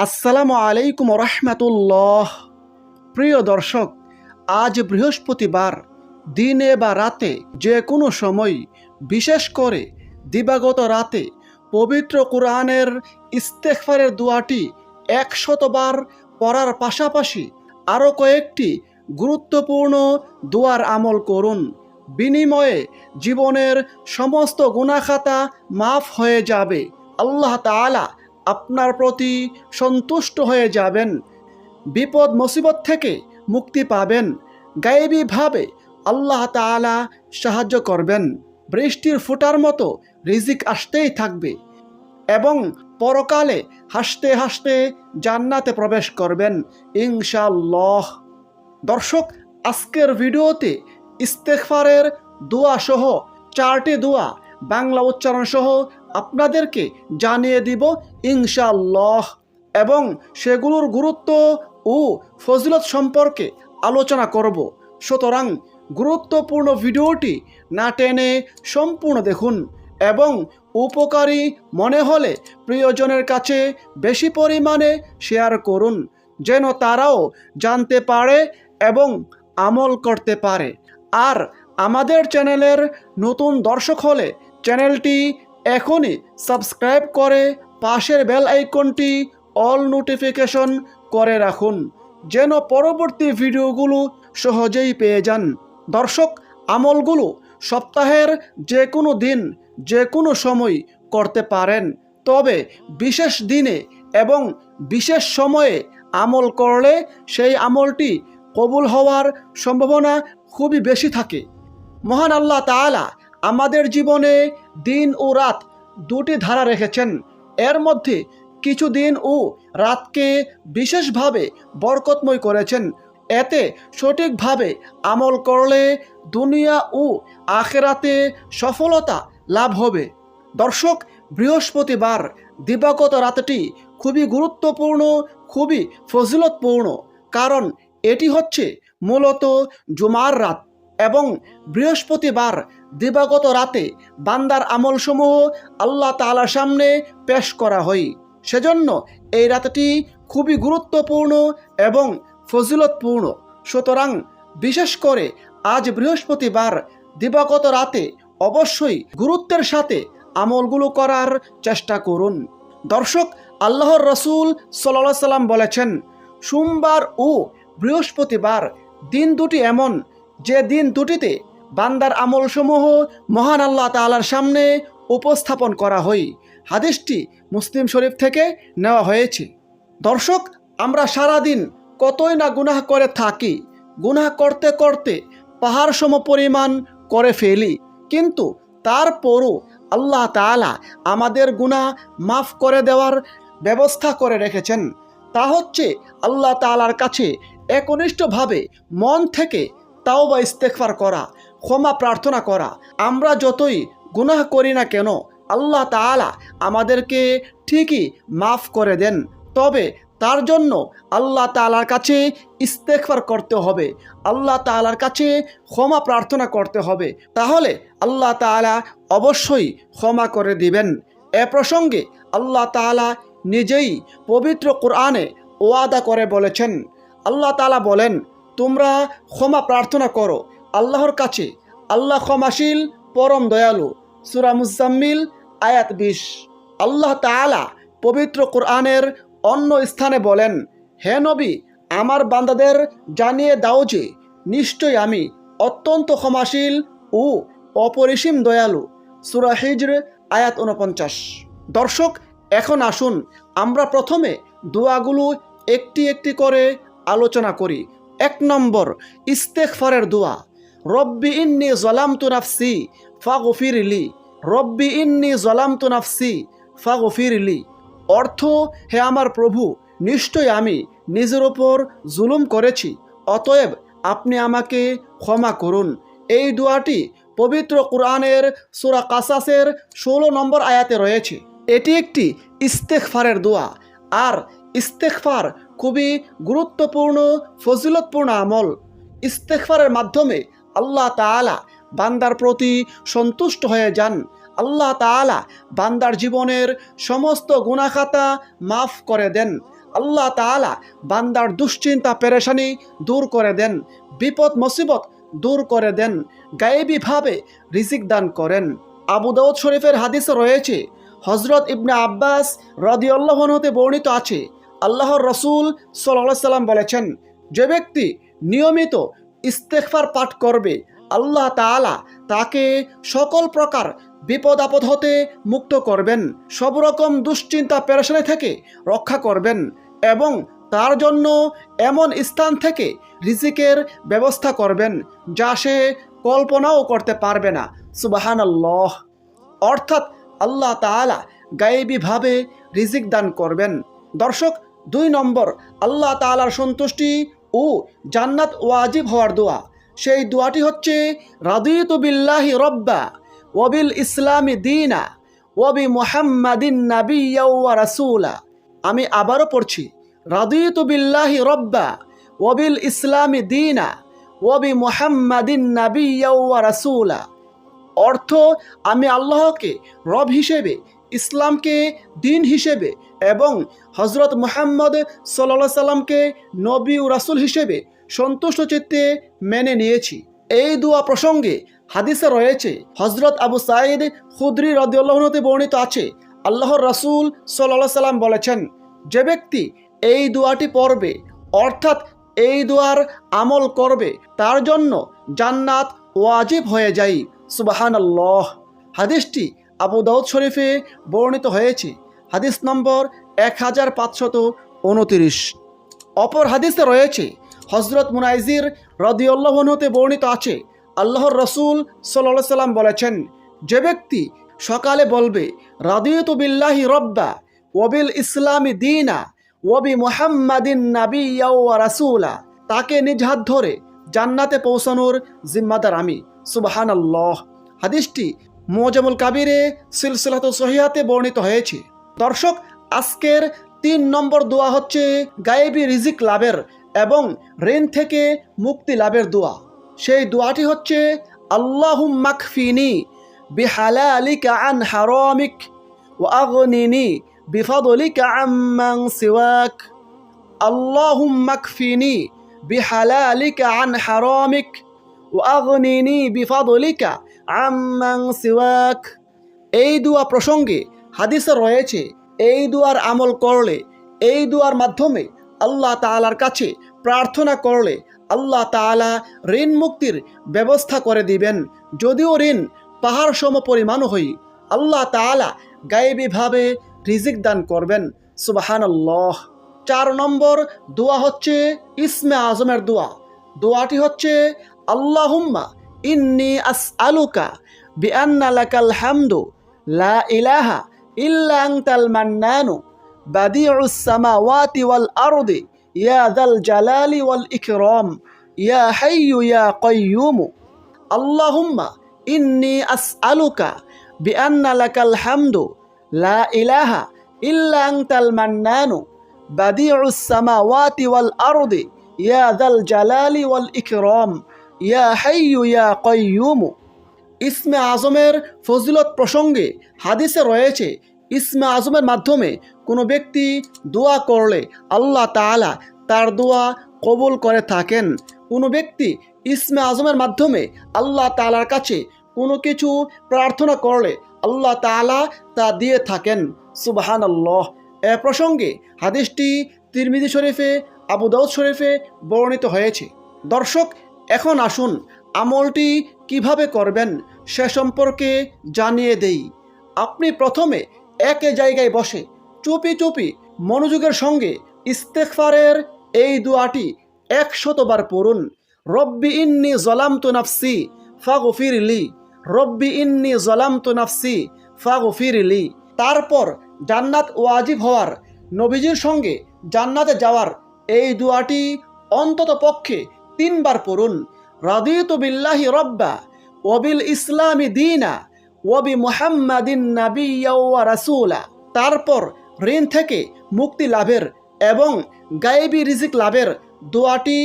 আসসালামু আলাইকুম রহমতুল্লাহ। প্রিয় দর্শক, আজ বৃহস্পতিবার। দিনে বা রাতে যে কোনো সময়, বিশেষ করে দিবাগত রাতে পবিত্র কোরআনের ইস্তেগফারের দোয়াটি ১০০ বার পড়ার পাশাপাশি আরও কয়েকটি গুরুত্বপূর্ণ দোয়ার আমল করুন। বিনিময়ে জীবনের সমস্ত গুনাহখাতা মাফ হয়ে যাবে। আল্লাহ তাআলা আপনার প্রতি সন্তুষ্ট হয়ে যাবেন, বিপদ মুসিবত থেকে মুক্তি পাবেন, গায়েবীভাবে আল্লাহ তাআলা সাহায্য করবেন, বৃষ্টির ফোঁটার মতো রিজিক আসতেই থাকবে এবং পরকালে হাসতে হাসতে জান্নাতে প্রবেশ করবেন ইনশাআল্লাহ। দর্শক, আজকের ভিডিওতে ইস্তেগফারের দোয়া সহ 4টি দোয়া বাংলা উচ্চারণ সহ আপনাদেরকে জানিয়ে দিব ইনশাআল্লাহ, এবং সেগুলোর গুরুত্ব ও ফজিলত সম্পর্কে আলোচনা করব। সুতরাং গুরুত্বপূর্ণ ভিডিওটি না টেনে সম্পূর্ণ দেখুন এবং উপকারী মনে হলে প্রিয়জনের কাছে বেশি পরিমাণে শেয়ার করুন, যেন তারাও জানতে পারে এবং আমল করতে পারে। আর আমাদের চ্যানেলের নতুন দর্শক হলে চ্যানেলটি এখনই সাবস্ক্রাইব করে পাশের বেল আইকনটি অল নোটিফিকেশন করে রাখুন, যেন পরবর্তী ভিডিওগুলো সহজেই পেয়ে যান। দর্শক, আমলগুলো সপ্তাহের যে কোনো দিন যে কোনো সময় করতে পারেন, তবে বিশেষ দিনে এবং বিশেষ সময়ে আমল করলে সেই আমলটি কবুল হওয়ার সম্ভাবনা খুবই বেশি থাকে। মহান আল্লাহ তাআলা আমাদের জীবনে দিন ও রাত দুটি ধারা রেখেছেন। এর মধ্যে কিছু দিন ও রাতকে বিশেষভাবে বরকতময় করেছেন। এতে সঠিকভাবে আমল করলে দুনিয়া ও আখিরাতে সফলতা লাভ হবে। দর্শক, বৃহস্পতিবার দিবাগত রাতটি খুবই গুরুত্বপূর্ণ, খুবই ফজিলতপূর্ণ, কারণ এটি হচ্ছে মূলত জুমার রাত এবং বৃহস্পতিবার দিবাগত রাতে বান্দার আমলসমূহ আল্লাহ তাআলার সামনে পেশ করা হয়। সেজন্য এই রাতটি খুবই গুরুত্বপূর্ণ এবং ফজিলতপূর্ণ। সুতরাং বিশেষ করে আজ বৃহস্পতিবার দিবাগত রাতে অবশ্যই গুরুত্বের সাথে আমলগুলো করার চেষ্টা করুন। দর্শক, আল্লাহর রসুল সাল্লাল্লাহু আলাইহি সাল্লাম বলেছেন, সোমবার ও বৃহস্পতিবার দিন দুটি এমন যে দিন দুটিতে বান্দার আমলসমূহ মহান আল্লাহ তাআলার সামনে উপস্থাপন করা হয়। হাদিসটি মুসলিম শরীফ থেকে নেওয়া হয়েছে। দর্শক, আমরা সারাদিন কতই না গুনাহ করে থাকি, গুনাহ করতে করতে পাহাড় সম পরিমাণ করে ফেলি, কিন্তু তারপরও আল্লাহ তাআলা আমাদের গুনাহ মাফ করে দেওয়ার ব্যবস্থা করে রেখেছেন। তা হচ্ছে আল্লাহ তাআলার কাছে একনিষ্ঠভাবে মন থেকে তাওবা ইস্তেগফার করা, ক্ষমা প্রার্থনা করা। আমরা যতই গুনাহ করি না কেন আল্লাহ তাআলা আমাদেরকে ঠিকই মাফ করে দেন, তবে তার জন্য আল্লাহ তাআলার কাছে ইস্তেগফার করতে হবে, আল্লাহ তাআলার কাছে ক্ষমা প্রার্থনা করতে হবে, তাহলে আল্লাহ তাআলা অবশ্যই ক্ষমা করে দিবেন। এ প্রসঙ্গে আল্লাহ তাআলা নিজেই পবিত্র কোরআনে ওয়াদা করে বলেছেন। আল্লাহ তাআলা বলেন, তোমরা ক্ষমা প্রার্থনা করো আল্লাহর কাছে, আল্লাহ ক্ষমাশীল পরম দয়ালু। সূরা মুজাম্মিল আয়াত 20। আল্লাহ তাআলা পবিত্র কোরআনের অন্য স্থানে বলেন, হে নবী, আমার বান্দাদের জানিয়ে দাও যে নিশ্চয় আমি অত্যন্ত ক্ষমাশীল ও অপরিসীম দয়ালু। সূরা হিজর আয়াত 49। দর্শক, এখন আসুন আমরা প্রথমে দোয়াগুলো একটি একটি করে আলোচনা করি। 1 নম্বর, ইস্তেগফারের দোয়া। রব্বি ইন্নী যালামতু নাফসি ফাগফিরলি। রব্বি ইন্নী যালামতু নাফসি ফাগফিরলি। অর্থ, হে আমার প্রভু, নিশ্চয় আমি নিজের ওপর জুলুম করেছি, অতএব আপনি আমাকে ক্ষমা করুন। এই দোয়াটি পবিত্র কোরআনের সূরা কাসাসের 16 নম্বর আয়াতে রয়েছে। এটি একটি ইস্তেগফারের দোয়া। আর ইস্তেগফার খুবই গুরুত্বপূর্ণ ফজিলতপূর্ণ আমল। ইস্তেগফারের মাধ্যমে আল্লাহ তাআলা বান্দার প্রতি সন্তুষ্ট হয়ে যান। আল্লাহ তাআলা বান্দার জীবনের সমস্ত গুনাহখাতা মাফ করে দেন। আল্লাহ তাআলা বান্দার দুশ্চিন্তা পেরেশানি দূর করে দেন, বিপদ মুসিবত দূর করে দেন, গায়েবীভাবে রিজিক দান করেন। আবু দাউদ শরীফের হাদিসে রয়েছে, হযরত ইবনে আব্বাস রাদিয়াল্লাহু আনহু হতে বর্ণিত আছে, আল্লাহর রাসূল সাল্লাল্লাহু আলাইহি সাল্লাম বলেছেন, যে ব্যক্তি নিয়মিত ইস্তেগফার পাঠ করবে আল্লাহ তাআলা তাকে সকল প্রকার বিপদ আপদ হতে মুক্ত করবেন, সব রকম দুশ্চিন্তা পেরেশানি থেকে রক্ষা করবেন এবং তার জন্য এমন স্থান থেকে রিজিকের ব্যবস্থা করবেন যা সে কল্পনাও করতে পারবে না। সুবহানাল্লাহ। অর্থাৎ আল্লাহ তাআলা গায়েবীভাবে রিজিক দান করবেন। দর্শক, 2 নম্বর, আল্লাহ তাআলার সন্তুষ্টি ও জান্নাত ওয়াজিব হওয়ার দোয়া। সেই দোয়াটি হচ্ছে, রাদিতু বিল্লাহি রব্বা ওয়া বিল ইসলামি দীনা ওয়া বি মুহাম্মাদিন নাবিয়্যা ওয়া রাসূলা। আমি আবারও পড়ছি, রাদিতু বিল্লাহি রব্বা ওয়া বিল ইসলামি দীনা ওয়া বি মুহাম্মাদিন নাবিয়্যা ওয়া রাসূলা। অর্থ, আমি আল্লাহকে রব হিসেবে, ইসলামকে দিন হিসেবে এবং হযরত মুহাম্মদ সাল্লাল্লাহু আলাইহি সাল্লামকে নবী ও রাসূল হিসেবে সন্তুষ্ট চিত্তে মেনে নিয়েছি। এই দোয়া প্রসঙ্গে হাদিসে রয়েছে, হযরত আবু সাঈদ খুদরি রাদিয়াল্লাহু আনহু হতে বর্ণিত আছে, আল্লাহর রাসূল সাল্লাল্লাহু আলাইহি সাল্লাম বলেছেন, যে ব্যক্তি এই দোয়াটি পড়বে অর্থাৎ এই দোয়ার আমল করবে তার জন্য জান্নাত ওয়াজিব হয়ে যায়। সুবহানাল্লাহ। হাদিসটি আবু দাউদ শরীফে বর্ণিত হয়েছে, হাদিস নম্বর 1529। অপর হাদিসে রয়েছে, হযরত মুনাইজির রাদিয়াল্লাহু আনহু হতে বর্ণিত আছে, আল্লাহর রাসূল সাল্লাল্লাহু আলাইহি সাল্লাম বলেছেন, যে ব্যক্তি সকালে বলবে রাদিতু বিল্লাহি রব্বা ওয়া বিল ইসলামি দীনা ওয়া বি মুহাম্মাদিন নাবিয়্যা ওয়া রাসূলা, তাকে নিজ হাত ধরে জান্নাতে পৌঁছানোর জিম্মাদার আমি। সুবহানাল্লাহ। হাদিসটি মুআজামুল কাবিরে সিলসিলাতু সহিহাতে বর্ণিত হয়েছে। দর্শক, আজকের 3 নম্বর দোয়া হচ্ছে গায়েবী রিজিক লাভের এবং ঋণ থেকে মুক্তি লাভের দোয়া। সেই দোয়াটি হচ্ছে, আল্লাহুম্মা কফিনি বিহালালিকা আন হারামিক ওয়া আগনিনি বিফাদলিকা আম্মান সিওয়াক। আল্লাহুম্মা কফিনি বিহালালিকা আন হারামিক ওয়া আগনিনি বিফাদলিকা আম্মান সিওয়াক। এই দোয়া প্রসঙ্গে হাদিসে রয়েছে, এই দোয়ার আমল করলে, এই দোয়ার মাধ্যমে আল্লাহ তাআলার কাছে প্রার্থনা করলে আল্লাহ তাআলা ঋণ মুক্তির ব্যবস্থা করে দিবেন। যদিও ঋণ পাহাড় সম পরিমাণ হই, আল্লাহ তাআলা গায়েবীভাবে রিজিক দান করবেন। সুবহানাল্লাহ। 4 নম্বর দোয়া হচ্ছে ইসমে আজমের দোয়া। দোয়াটি হচ্ছে, আল্লাহুম্মা ইন্নী আসআলুকা বিআন্না লাকাল হামদু লা ইলাহা ইল্লা আনতাল মান্নানু বাদিউস সামাওয়াতি ওয়াল আরদি ইয়া যাল জালালি ওয়াল ইকরাম ইয়া হাইয়্যু ইয়া কাইয়্যুম। আল্লাহুম্মা ইন্নী আসআলুকা বিআন্না লাকাল হামদু লা ইলাহা ইল্লা আনতাল মান্নানু বাদিউস সামাওয়াতি ওয়াল আরদি ইয়া যাল জালালি ওয়াল ইকরাম ইয়া হাইয়্যু ইয়া কাইয়্যুম। ইসমে আজমের ফজিলত প্রসঙ্গে হাদিসে রয়েছে, ইসমে আজমের মাধ্যমে কোনো ব্যক্তি দোয়া করলে আল্লাহ তাআলা তার দোয়া কবুল করে থাকেন। কোনো ব্যক্তি ইসমে আজমের মাধ্যমে আল্লাহ তাআলার কাছে কোনো কিছু প্রার্থনা করলে আল্লাহ তাআলা তা দিয়ে থাকেন। সুবহানাল্লাহ। এ প্রসঙ্গে হাদিসটি তিরমিজি শরীফে, আবু দাউদ শরীফে বর্ণিত হয়েছে। দর্শক, এখন আসুন আমলটি কিভাবে করবেন সে সম্পর্কে জানিয়ে দেই। আপনি প্রথমে এক জায়গায় বসে চুপি চুপি মনোযোগের সঙ্গে ইস্তেগফারের এই দোয়াটি 100 বার পড়ুন। রব্বি ইন্নী যালামতু নাফসি ফাগফিরলি, রব্বি ইন্নী যালামতু নাফসি ফাগফিরলি। তারপর জান্নাত ওয়াজিব হওয়ার, নবীজির সঙ্গে জান্নাতে যাওয়ার এই দোয়াটি অন্তত পক্ষে 3 বার পড়ুন। রাদিতু বিল্লাহি রব্বা ওয়া বিল ইসলামি দীনা ওয়া বি মুহাম্মাদিন নাবিয়্যা ওয়া রাসূলা। তারপর ঋণ থেকে মুক্তি লাভের এবং গায়েবী রিজিক লাভের দোয়াটি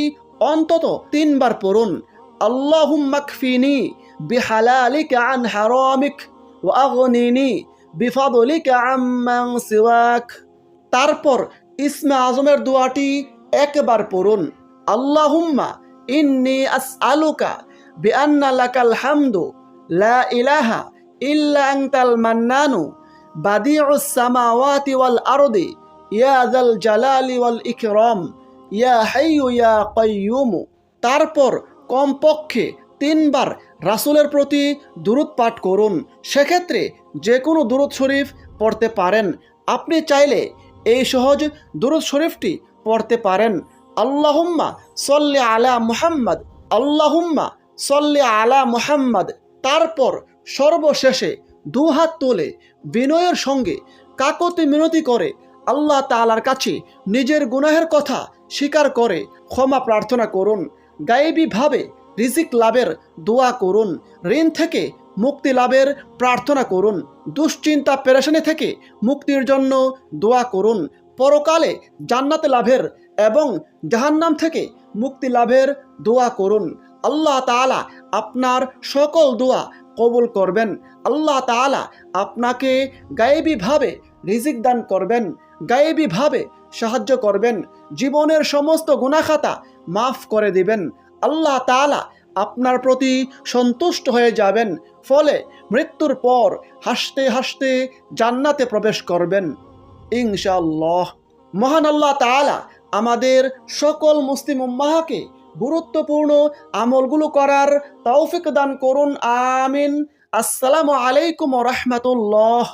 অন্তত 3 বার পড়ুন। আল্লাহুম্মা কফিনি বিহালালিকা আন হারামিক ওয়া আগনিনি বিফাদলিকা আম্মান সিওয়াক। তারপর ইসমে আজমের দোয়াটি একবার পড়ুন। আল্লাহুম্মা ইন্নী আসআলুকা বিআন্না লাকাল হামদু লা ইলাহা ইল্লা আনতাল মান্নানু বাদিউস সামাওয়াতি ওয়াল আরদি ইয়া যাল জালালি ওয়াল ইকরাম ইয়া হাইয়্যু ইয়া কাইয়্যুম। তারপর কমপক্ষে 3 বার রাসূলের প্রতি দুরূদ পাঠ করুন। সেক্ষেত্রে যে কোনো দুরূদ শরীফ পড়তে পারেন। আপনি চাইলে এই সহজ দুরূদ শরীফটি পড়তে পারেন। আল্লাহুম্মা সল্লি আলা মুহাম্মদ, আল্লাহুম্মা সল্লি আলা মুহাম্মদ। তারপর সর্বশেষে দুহাত তুলে বিনয়ের সঙ্গে কাকুতি মিনতি করে আল্লাহ তাআলার কাছে নিজের গুনাহের কথা স্বীকার করে ক্ষমা প্রার্থনা করুন। গায়েবীভাবে রিজিক লাভের দোয়া করুন। ঋণ থেকে মুক্তি লাভের প্রার্থনা করুন। দুশ্চিন্তা পেরেশানি থেকে মুক্তির জন্য দোয়া করুন। পরকালে জান্নাত লাভের এবং জাহান্নাম থেকে মুক্তি লাভের দোয়া করুন। আল্লাহ তাআলা আপনার সকল দোয়া কবুল করবেন। আল্লাহ তাআলা আপনাকে গায়েবীভাবে রিজিক দান করবেন, গায়েবীভাবে সাহায্য করবেন, জীবনের সমস্ত গুনাহখাতা মাফ করে দিবেন। আল্লাহ তাআলা আপনার প্রতি সন্তুষ্ট হয়ে যাবেন, ফলে মৃত্যুর পর হাসতে হাসতে জান্নাতে প্রবেশ করবেন ইনশাআল্লাহ। মহান আল্লাহ তাআলা আমাদের সকল মুসলিম উম্মাহকে গুরুত্বপূর্ণ আমলগুলো করার তৌফিক দান করুন, আমিন। আসসালামু আলাইকুম ওয়া রাহমাতুল্লাহ।